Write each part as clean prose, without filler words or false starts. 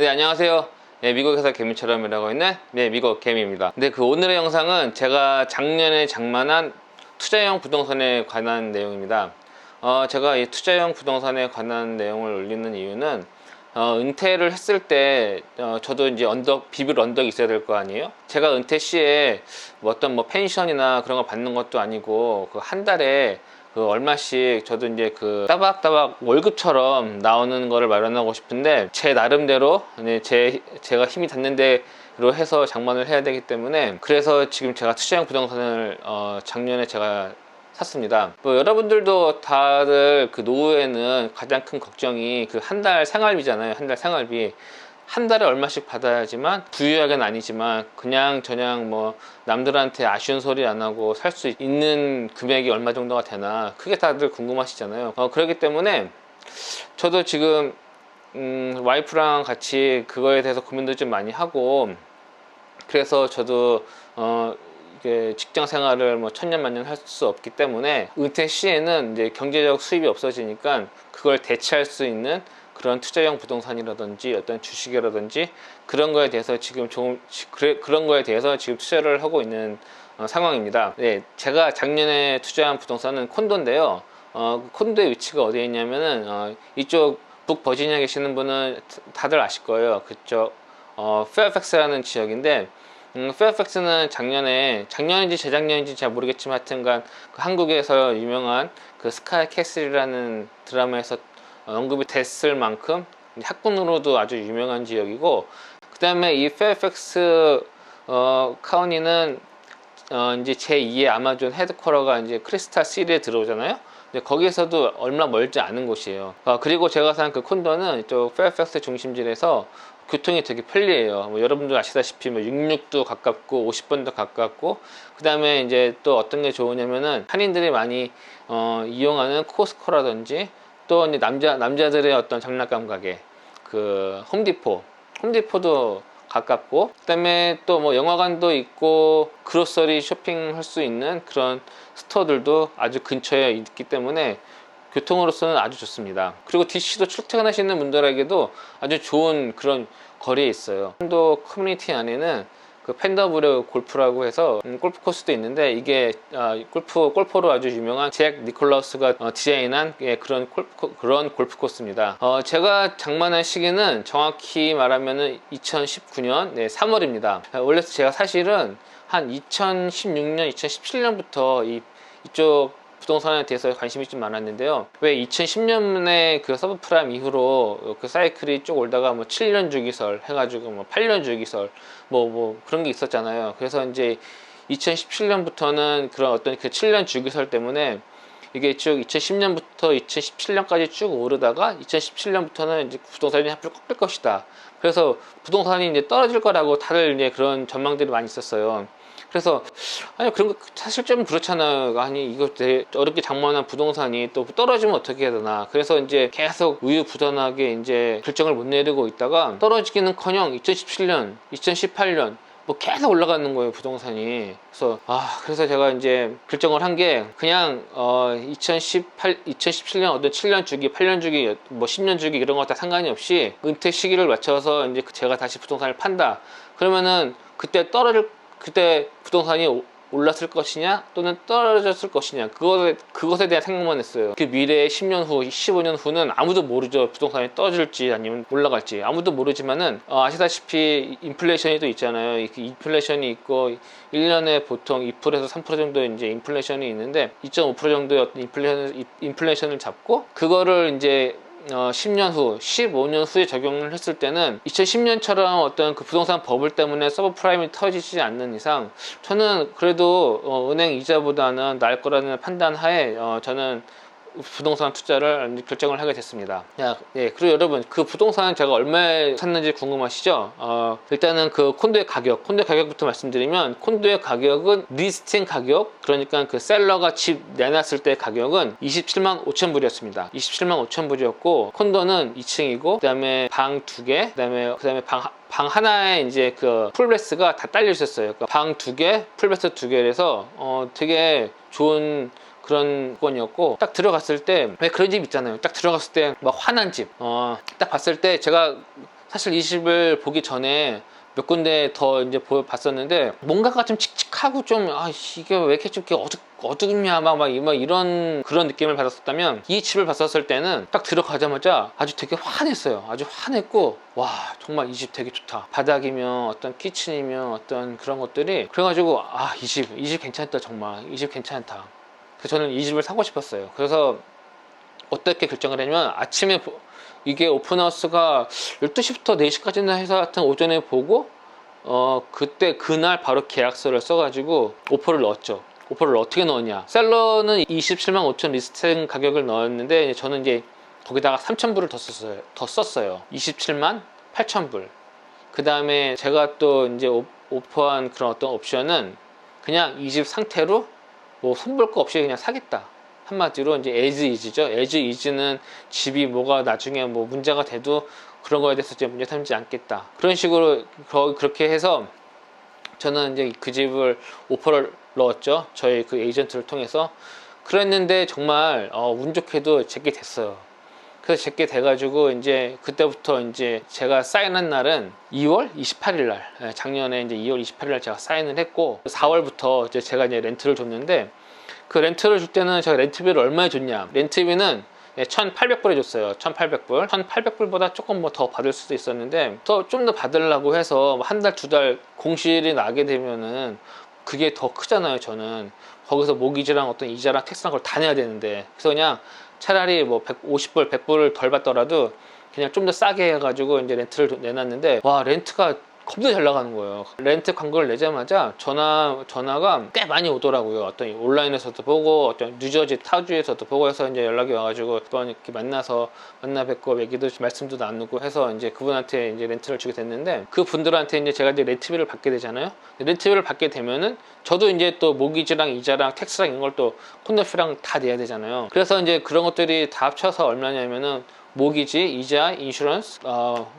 네, 안녕하세요. 네, 미국에서 개미처럼 일하고 있는 미국 개미입니다. 근데 오늘의 영상은 제가 작년에 장만한 투자형 부동산에 관한 내용입니다. 제가 이 투자형 부동산에 관한 내용을 올리는 이유는 은퇴를 했을 때 저도 이제 비빌 언덕이 있어야 될 거 아니에요. 제가 은퇴 시에 어떤 펜션이나 그런 거 받는 것도 아니고 한 달에 얼마씩 저도 이제 따박따박 월급처럼 나오는 거를 마련하고 싶은데 제 나름대로 제가 힘이 닿는 대로 해서 장만을 해야 되기 때문에, 그래서 지금 제가 투자형 부동산을 작년에 제가 샀습니다. 여러분들도 다들 노후에는 가장 큰 걱정이 한 달 생활비잖아요. 한 달 생활비. 한 달에 얼마씩 받아야지만, 부유하게는 아니지만 그냥 저냥 남들한테 아쉬운 소리 안 하고 살 수 있는 금액이 얼마 정도가 되나, 그게 다들 궁금하시잖아요. 그렇기 때문에 저도 지금 와이프랑 같이 그거에 대해서 고민도 좀 많이 하고, 그래서 저도 이게 직장 생활을 천년만년 할 수 없기 때문에 은퇴 시에는 이제 경제적 수입이 없어지니까 그걸 대체할 수 있는 그런 투자형 부동산이라든지 어떤 주식이라든지 그런 거에 대해서 지금 그런 거에 대해서 지금 투자를 하고 있는 상황입니다. 네, 제가 작년에 투자한 부동산은 콘도인데요. 콘도의 위치가 어디에 있냐면은 이쪽 북버지니아 계시는 분은 다들 아실 거예요. 그쪽 페어팩스라는 지역인데, 페어팩스는 작년인지 재작년인지 잘 모르겠지만 하여튼간 한국에서 유명한 스카이 캐슬이라는 드라마에서 언급이 됐을 만큼 학군으로도 아주 유명한 지역이고, 그 다음에 이 페어팩스 카운티는 이제 제2의 아마존 헤드쿼터가 이제 크리스탈 시티에 들어오잖아요. 거기에서도 얼마 멀지 않은 곳이에요. 그리고 제가 산 콘도는 또 페어팩스 중심지에서 교통이 되게 편리해요. 여러분들 아시다시피 66도 가깝고 50번도 가깝고, 그 다음에 이제 또 어떤 게 좋으냐면은 한인들이 많이 이용하는 코스코라든지, 또 이제 남자들의 어떤 장난감 가게 홈디포도 가깝고, 그 다음에 또 영화관도 있고 그로서리 쇼핑할 수 있는 그런 스토어들도 아주 근처에 있기 때문에 교통으로서는 아주 좋습니다. 그리고 DC도 출퇴근하시는 분들에게도 아주 좋은 그런 거리에 있어요. 콘도 커뮤니티 안에는 펜더브루 골프라고 해서 골프 코스도 있는데, 이게 골퍼로 아주 유명한 잭 니콜라우스가 디자인한 그런 골프 코스입니다. 제가 장만한 시기는 정확히 말하면은 2019년 3월입니다. 원래 제가 사실은 한 2016년, 2017년부터 이쪽 부동산에 대해서 관심이 좀 많았는데요. 왜 2010년에 서브프라임 이후로 사이클이 쭉 올다가 7년 주기설 해가지고 8년 주기설 그런 게 있었잖아요. 그래서 이제 2017년부터는 그런 어떤 7년 주기설 때문에 이게 쭉 2010년부터 2017년까지 쭉 오르다가 2017년부터는 이제 부동산이 한풀 꺾일 것이다. 그래서 부동산이 이제 떨어질 거라고 다들 이제 그런 전망들이 많이 있었어요. 그래서 그런 거 사실 좀 그렇잖아요. 이거 되게 어렵게 장만한 부동산이 또 떨어지면 어떻게 해야 되나. 그래서 이제 계속 우유부단하게 이제 결정을 못 내리고 있다가 떨어지기는커녕 2017년, 2018년 계속 올라가는 거예요, 부동산이. 그래서 제가 이제 결정을 한 게, 그냥 2017년 어떤 7년 주기, 8년 주기, 10년 주기 이런 거 다 상관이 없이 은퇴 시기를 맞춰서 이제 제가 다시 부동산을 판다. 그러면은 그때 부동산이 올랐을 것이냐 또는 떨어졌을 것이냐, 그것에 대한 생각만 했어요. 미래의 10년 후, 15년 후는 아무도 모르죠. 부동산이 떨어질지 아니면 올라갈지 아무도 모르지만은 아시다시피 인플레이션이 또 있잖아요. 인플레이션이 있고 1년에 보통 2%에서 3% 정도 이제 인플레이션이 있는데, 2.5% 정도의 어떤 인플레이션을 잡고 그거를 이제 10년 후, 15년 후에 적용을 했을 때는 2010년처럼 어떤 부동산 버블 때문에 서브프라임이 터지지 않는 이상, 저는 그래도 은행 이자보다는 나을 거라는 판단하에 저는 부동산 투자를 결정을 하게 됐습니다. 그리고 여러분, 부동산은 제가 얼마에 샀는지 궁금하시죠? 일단은 콘도의 가격부터 말씀드리면, 콘도의 가격은 리스팅 가격, 그러니까 셀러가 집 내놨을 때 가격은 27만 5천 불이었습니다. 27만 5천 불이었고, 콘도는 2층이고, 그 다음에 방 2개, 그 다음에 방 하나에 이제 풀베스가 다 딸려 있었어요. 방 2개, 풀베스 2개에서 되게 좋은 그런 건이었고, 딱 들어갔을 때 왜 그런 집 있잖아요. 딱 들어갔을 때 환한 집, 딱 봤을 때 제가 사실 이 집을 보기 전에 몇 군데 더 이제 봤었는데 뭔가가 좀 칙칙하고 좀 이게 왜 이렇게 좀 이렇게 어둡냐 막 이런 그런 느낌을 받았었다면, 이 집을 봤었을 때는 딱 들어가자마자 아주 되게 환했어요. 아주 환했고, 와 정말 이 집 되게 좋다. 바닥이면 어떤 키친이면 어떤 그런 것들이, 그래가지고 이 집 괜찮다. 정말 이 집 괜찮다. 그래서 저는 이 집을 사고 싶었어요. 그래서 어떻게 결정을 했냐면, 아침에 이게 오픈하우스가 12시부터 4시까지나 해서 하여튼 오전에 보고 그때 그날 바로 계약서를 써가지고 오퍼를 넣었죠. 오퍼를 어떻게 넣었냐, 셀러는 27만 5천 리스팅 가격을 넣었는데 저는 이제 거기다가 3,000불을 더 썼어요. 27만 8천 불. 그 다음에 제가 또 이제 오퍼한 그런 어떤 옵션은 그냥 이 집 상태로 뭐 손볼 거 없이 그냥 사겠다. 한마디로 이제 as is죠. as is는 집이 뭐가 나중에 뭐 문제가 돼도 그런 거에 대해서 이제 문제 삼지 않겠다. 그런 식으로 그렇게 해서 저는 이제 그 집을 오퍼를 넣었죠. 저희 그 에이전트를 통해서. 그랬는데 정말 운 좋게도 제게 됐어요. 그래서 제게 돼가지고 이제 그때부터 이제 제가 사인한 날은 2월 28일 날, 작년에 이제 2월 28일 날 제가 사인을 했고, 4월부터 이제 제가 이제 렌트를 줬는데, 그 렌트를 줄 때는 제가 렌트비를 얼마에 줬냐, 렌트비는 1,800불 해줬어요. 1,800불. 1,800불보다 조금 뭐 더 받을 수도 있었는데, 좀 더 받으려고 해서 한 달, 두 달 공실이 나게 되면은 그게 더 크잖아요. 저는 거기서 모기지랑 어떤 이자랑 텍스랑 걸 다 내야 되는데, 그래서 그냥 차라리 뭐 150불, 100불을 덜 받더라도 그냥 좀 더 싸게 해가지고 이제 렌트를 내놨는데, 와 렌트가 겁나 잘 나가는 거예요. 렌트 광고를 내자마자 전화가 꽤 많이 오더라고요. 어떤 온라인에서도 보고, 어떤 뉴저지 타주에서도 보고 해서 이제 연락이 와가지고 한번 이렇게 만나 뵙고 얘기도 말씀도 나누고 해서 이제 그분한테 이제 렌트를 주게 됐는데, 그 분들한테 이제 제가 이제 렌트비를 받게 되잖아요. 렌트비를 받게 되면은 저도 이제 또 모기지랑 이자랑 텍스랑 이런 걸 또 콘도피랑 다 내야 되잖아요. 그래서 이제 그런 것들이 다 합쳐서 얼마냐면은 모기지, 이자, 인슈런스,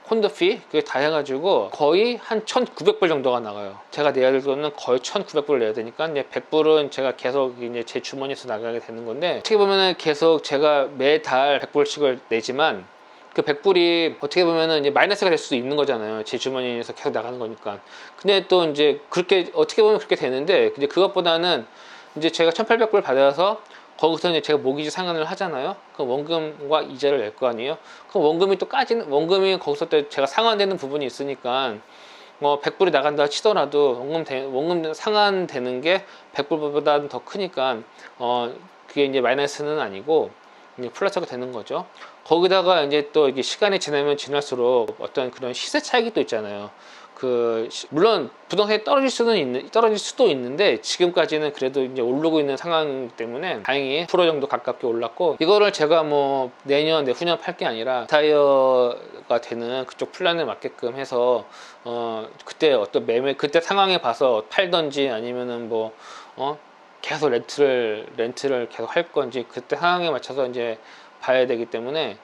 콘도피 그게 다 해가지고 거의 한 1,900불 정도가 나가요. 제가 내야 될 돈은 거의 1,900불을 내야 되니까 이제 100불은 제가 계속 이제 제 주머니에서 나가게 되는 건데, 어떻게 보면은 계속 제가 매달 100불씩을 내지만 그 100불이 어떻게 보면은 이제 마이너스가 될 수도 있는 거잖아요. 제 주머니에서 계속 나가는 거니까. 근데 또 이제 그렇게 어떻게 보면 그렇게 되는데, 이제 그것보다는 이제 제가 1,800불 받아서 거기서 이제 제가 모기지 상환을 하잖아요. 그 원금과 이자를 낼 거 아니에요. 그 원금이 또 원금이 거기서 또 제가 상환되는 부분이 있으니까, 뭐 100불이 나간다 치더라도 원금 상환되는 게 100불보다는 더 크니까 그게 이제 마이너스는 아니고 이제 플러스가 되는 거죠. 거기다가 이제 또 이게 시간이 지나면 지날수록 어떤 그런 시세 차익이 또 있잖아요. 물론 부동산이 떨어질 수도 있는데, 지금까지는 그래도 이제 오르고 있는 상황이기 때문에 다행히 10% 정도 가깝게 올랐고, 이거를 제가 뭐 내년 내후년 팔 게 아니라 타이어가 되는 그쪽 플랜에 맞게끔 해서 그때 어떤 그때 상황에 봐서 팔던지 아니면은 뭐 계속 렌트를 계속 할 건지 그때 상황에 맞춰서 이제 봐야 되기 때문에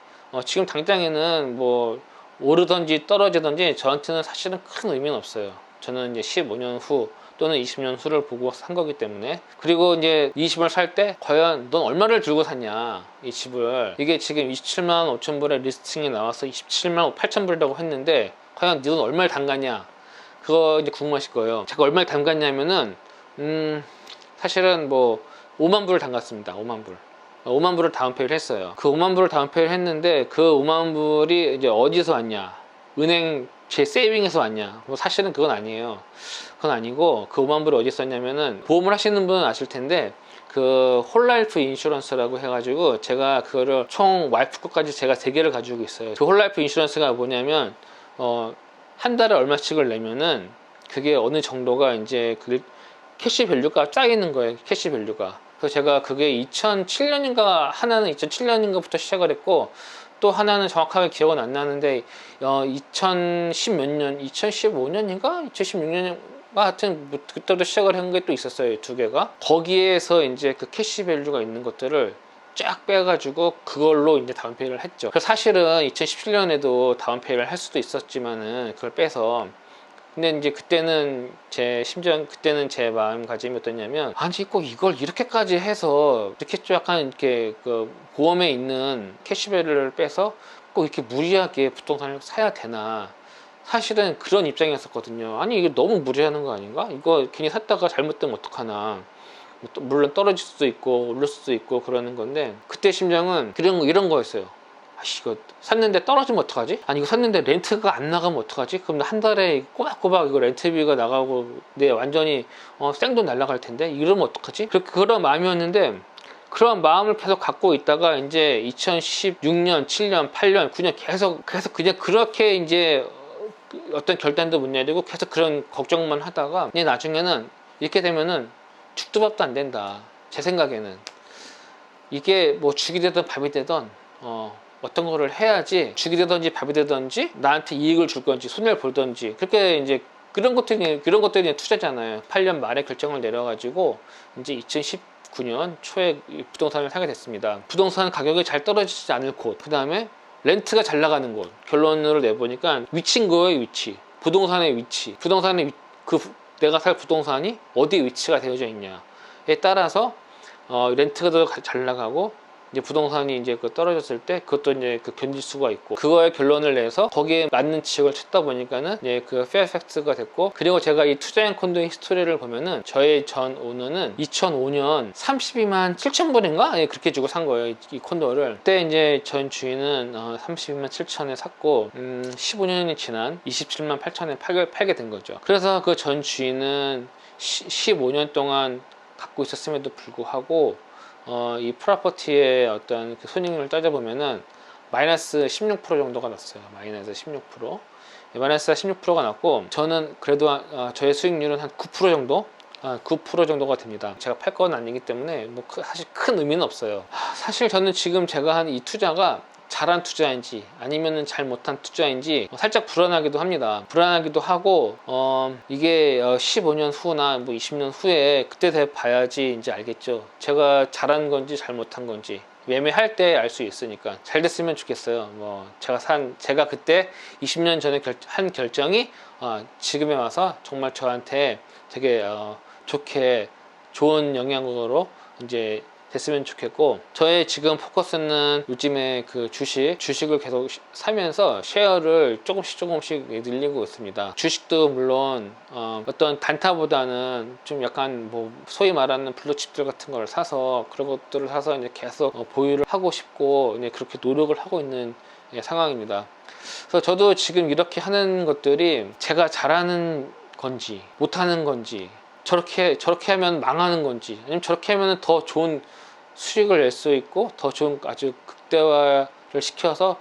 지금 당장에는 뭐 오르든지 떨어지든지 저한테는 사실은 큰 의미는 없어요. 저는 이제 15년 후 또는 20년 후를 보고 산 거기 때문에. 그리고 이제 이 집을 살 때 과연 넌 얼마를 들고 샀냐, 이 집을. 이게 지금 27만 5천 불에 리스팅이 나와서 27만 8천 불이라고 했는데, 과연 너는 얼마를 담갔냐, 그거 이제 궁금하실 거예요. 제가 얼마를 담갔냐면은 사실은 뭐 5만 불을 담갔습니다. 5만 불을 다운페이를 했어요. 그 5만 불을 다운페이를 했는데, 그 5만 불이 이제 어디서 왔냐, 은행 제 세이빙에서 왔냐, 뭐 사실은 그건 아니에요. 그건 아니고, 그 5만 불이 어디 있었냐면은, 보험을 하시는 분은 아실 텐데 그 홀라이프 인슈런스라고 해가지고, 제가 그거를 총 와이프 것까지 제가 3개를 가지고 있어요. 그 홀라이프 인슈런스가 뭐냐면 한 달에 얼마씩을 내면은 그게 어느 정도가 이제 그 캐시 밸류가 쌓이는 거예요. 캐시 밸류가. 그래서 제가 그게 2007년인가, 하나는 2007년인가부터 시작을 했고, 또 하나는 정확하게 기억은 안 나는데 2010 몇 년, 2015년인가 2016년인가 하여튼 뭐 그때도 시작을 한 게 또 있었어요. 2개가. 거기에서 이제 그 캐시 밸류가 있는 것들을 쫙 빼가지고 그걸로 이제 다운페이를 했죠. 그래서 사실은 2017년에도 다운페이를 할 수도 있었지만은 그걸 빼서. 근데 이제 그때는 제 마음가짐이 어떠냐면, 아니 꼭 이걸 이렇게까지 해서 이렇게 좀 약간 이렇게 그 보험에 있는 캐시밸류를 빼서 꼭 이렇게 무리하게 부동산을 사야 되나, 사실은 그런 입장이었었거든요. 아니 이게 너무 무리하는 거 아닌가? 이거 괜히 샀다가 잘못되면 어떡하나. 물론 떨어질 수도 있고 오를 수도 있고 그러는 건데, 그때 심정은 이런 거였어요. 아씨, 이거 샀는데 떨어지면 어떡하지? 아니 이거 샀는데 렌트가 안 나가면 어떡하지? 그럼 한 달에 꼬박꼬박 이거 렌트비가 나가고 내 완전히 생돈 날라갈 텐데 이러면 어떡하지? 그런 마음이었는데, 그런 마음을 계속 갖고 있다가 이제 2016년, 7년, 8년, 9년 계속 그냥 그렇게 이제 어떤 결단도 못 내리고 계속 그런 걱정만 하다가, 이제 나중에는 이렇게 되면은 죽도 밥도 안 된다. 제 생각에는 이게 뭐 죽이 되든 밥이 되든 어떤 거를 해야지, 죽이 되든지 밥이 되든지 나한테 이익을 줄 건지 손해를 볼든지, 그렇게 이제 그런 것들이 투자잖아요. 8년 말에 결정을 내려가지고 이제 2019년 초에 부동산을 사게 됐습니다. 부동산 가격이 잘 떨어지지 않을 곳, 그 다음에 렌트가 잘 나가는 곳. 결론을 내보니까 위치인 거예요. 위치, 부동산의 위치, 내가 살 부동산이 어디에 위치가 되어져 있냐에 따라서 렌트가 더 잘 나가고, 이제 부동산이 이제 떨어졌을 때 그것도 이제 견딜 수가 있고, 그거에 결론을 내서 거기에 맞는 지역을 찾다 보니까는 이제 페어팩스가 됐고, 그리고 제가 이 투자형 콘도의 히스토리를 보면은 저의 전 오너는 2005년 32만 7천 불인가? 예, 그렇게 주고 산 거예요, 이 콘도를. 그때 이제 전 주인은 32만 7천에 샀고 15년이 지난 27만 8천에 팔게 된 거죠. 그래서 그 전 주인은 15년 동안 갖고 있었음에도 불구하고 이 프로퍼티의 어떤 손익률을 따져보면은 마이너스 16% 정도가 났어요. 마이너스 16%. 마이너스 16%가 났고, 저는 그래도 저의 수익률은 한 9% 정도? 9% 정도가 됩니다. 제가 팔 건 아니기 때문에 뭐 사실 큰 의미는 없어요. 사실 저는 지금 제가 한 이 투자가 잘한 투자인지 아니면은 잘 못한 투자인지 살짝 불안하기도 합니다. 불안하기도 하고, 이게 15년 후나 뭐 20년 후에 그때 돼 봐야지 이제 알겠죠. 제가 잘한 건지 잘못한 건지. 매매할 때 알 수 있으니까 잘 됐으면 좋겠어요. 뭐 제가 그때 20년 전에 한 결정이 지금에 와서 정말 저한테 되게 좋은 영향으로 이제 됐으면 좋겠고, 저의 지금 포커스는 요즘에 주식을 계속 사면서 쉐어를 조금씩 늘리고 있습니다. 주식도 물론 어떤 단타보다는 좀 약간 뭐 소위 말하는 블루칩들 같은 걸 사서, 그런 것들을 사서 이제 계속 보유를 하고 싶고, 이제 그렇게 노력을 하고 있는 상황입니다. 그래서 저도 지금 이렇게 하는 것들이 제가 잘하는 건지 못하는 건지, 저렇게 하면 망하는 건지, 아니면 저렇게 하면 더 좋은 수익을 낼 수 있고 더 좋은 아주 극대화를 시켜서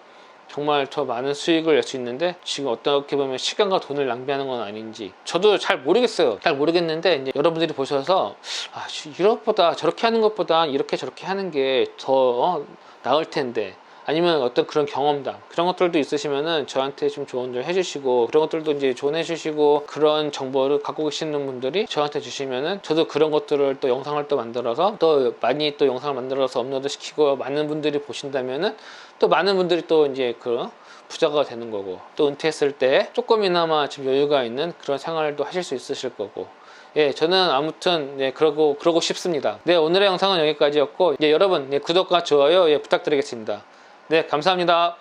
정말 더 많은 수익을 낼 수 있는데, 지금 어떻게 보면 시간과 돈을 낭비하는 건 아닌지 저도 잘 모르겠어요. 잘 모르겠는데, 이제 여러분들이 보셔서 이것보다 저렇게 하는 것보다 이렇게 저렇게 하는 게 더 나을 텐데, 아니면 어떤 그런 경험담, 그런 것들도 있으시면은 저한테 좀 조언 해주시고, 그런 것들도 이제 조언해 주시고, 그런 정보를 갖고 계시는 분들이 저한테 주시면은 저도 그런 것들을 또 영상을 또 만들어서 또 많이 또 영상을 만들어서 업로드 시키고, 많은 분들이 보신다면은 또 많은 분들이 또 이제 부자가 되는 거고, 또 은퇴했을 때 조금이나마 좀 여유가 있는 그런 생활도 하실 수 있으실 거고. 예, 저는 아무튼 그러고 싶습니다. 네, 오늘의 영상은 여기까지였고, 여러분 구독과 좋아요 부탁드리겠습니다. 네, 감사합니다.